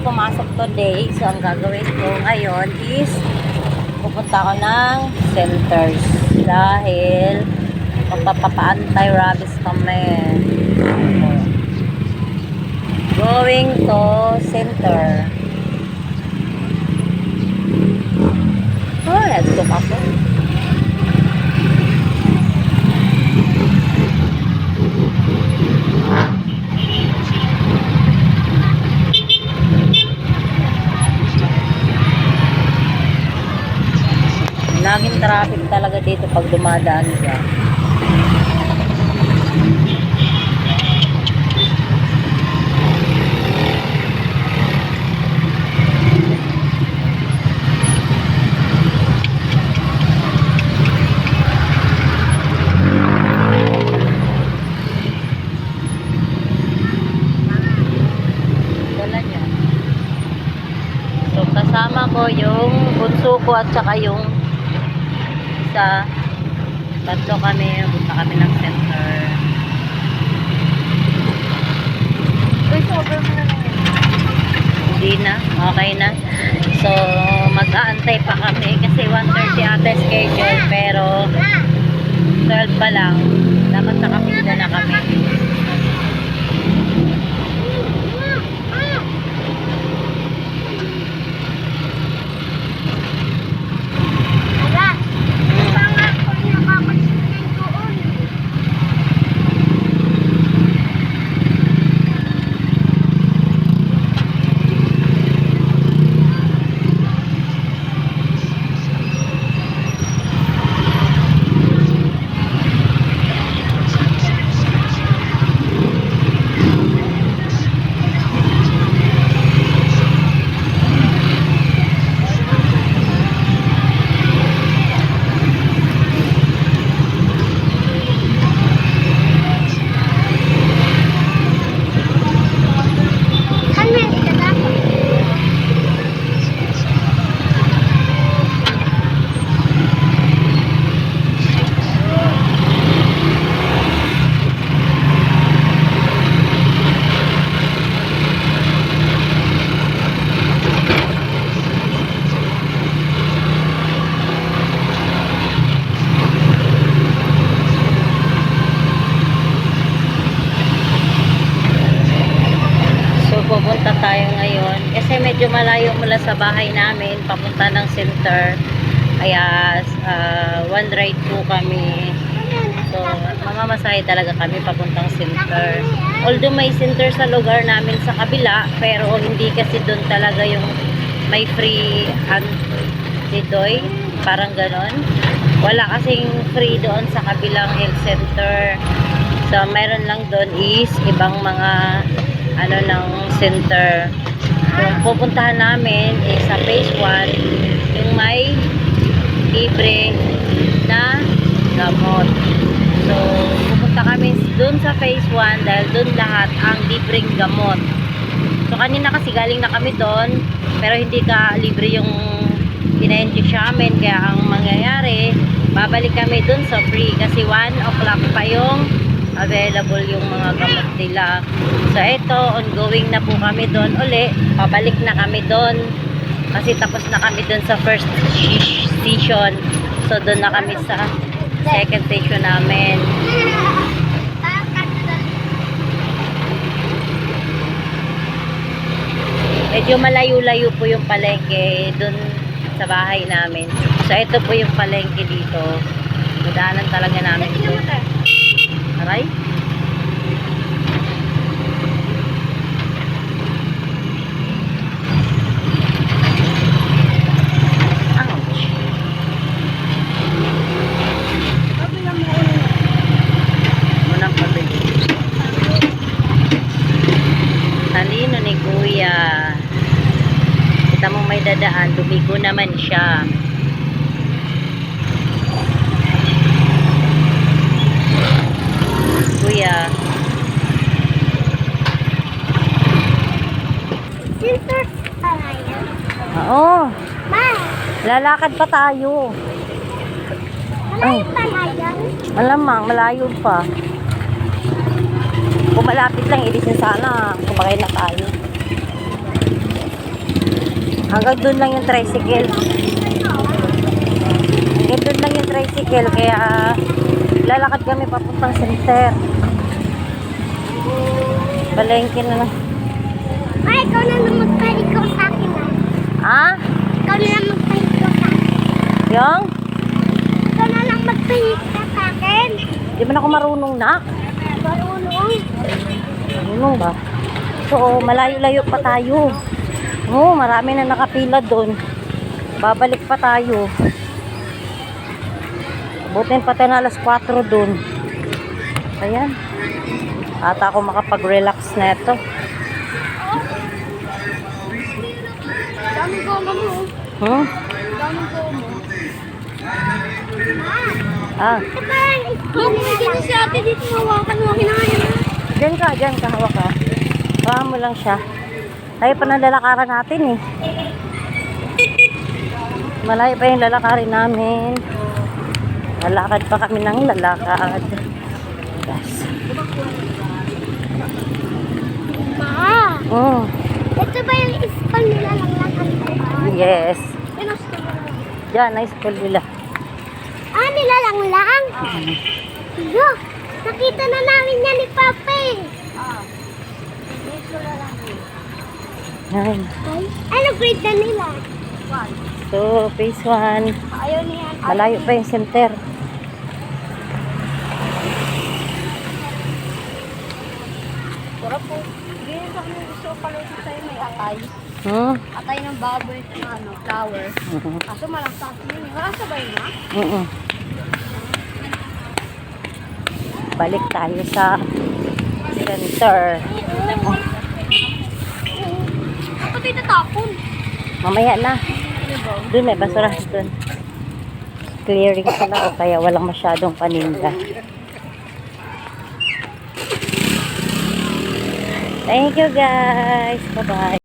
pumasok today. So, ang gagawin ko ngayon is pupunta ako ng centers dahil magpapapa-anti-rabies kami. Going to center. Oh, let's go ako. Laging traffic talaga dito pag dumadaan siya. So kasama ko yung bunso ko at saka yung isa, tatlo kami, punta kami ng center. Uy, sober mo na lang. Hindi na, okay na. So, mag-aantay pa kami kasi 1:30 ata schedule, pero 12 pa lang. Dapat nakapila na kami. Pupunta tayo ngayon kasi medyo malayo mula sa bahay namin papunta ng center, kaya one ride po kami. So mamamasahe talaga kami papuntang center, although may center sa lugar namin sa kabila, pero hindi kasi doon talaga yung may free antidote, parang ganon. Wala kasing free doon sa kabilang health center. So meron lang doon is ibang mga ano ng center. Yung pupuntahan namin is sa phase 1, yung may libre na gamot. So pupunta kami dun sa phase 1 dahil dun lahat ang libreng gamot. So kanina kasi galing na kami doon, pero hindi ka libre yung pina-inject sa amin, kaya ang mangyayari, babalik kami dun sa free kasi 1 o'clock pa yung available yung mga gamot nila. So ito, ongoing na po kami doon uli. Pabalik na kami doon kasi tapos na kami doon sa first session. So doon na kami sa second session namin. Medyo malayo-layo po yung palengke doon sa bahay namin. So ito po yung palengke dito. Madaanan talaga namin ito. Aray? Ouch. Munang pabili. Talino ni Kuya. Kita mo may dadaan, dumigo naman siya. Kuya. Center palayan. Oo. Ma, Lalakad pa tayo. malayo palayan. Malamang, malayo pa. Kung malapit lang, ilisin sana. Kumakay na tayo. Hanggang doon lang yung tricycle. Hanggang doon lang yung tricycle. Kaya lalakad kami papuntang center. Palengke na lang. Ay, ikaw na lang magpa-ikaw sa akin. Ah? Ikaw na lang magpa-ikaw sa akin. Yung? Ikaw na lang magpa-ikaw sa akin. Di ba na ako marunong na? Marunong. Marunong ba? So, malayo-layo pa tayo. Oo, marami na nakapila doon. Babalik pa tayo. Butin pa tayo na alas 4 doon. Ayan. Ata ako makapag-relax na ito. Daming goma mo. Hmm? Daming goma. Ah, Ito parang iskinin si ate dito. Hawakan mo. Kinahayan na. dyan ka, hawak ka. Hawakan mo lang siya. Tayo pa ng lalakaran natin eh. Malayo pa yung lalakarin namin. Lalakad pa kami ng lalakad. Yes. Ma, Mm. ito ba yung school nila lang lang? Yes. Pinusto mo na. Diyan, nice school nila. Ah, nila lang? Yo, nakita na namin yan ni Papa eh. Yan. Ay, ano grade na nila? So, phase 1. Ayaw niya. Malayo pa yung center. Pura po. Ganyan sa kanya gusto ko palusin sa'yo may atay. Hmm? Atay ng baboy na ano, flower. Mhm. Kaso malaksak yun eh. Wala sabay na. Mm-mm. Balik tayo sa center. Ba't ito tapon? Mamaya na. Doon may basura doon. Clearing sila o kaya walang masyadong paninda. Thank you guys. Bye-bye.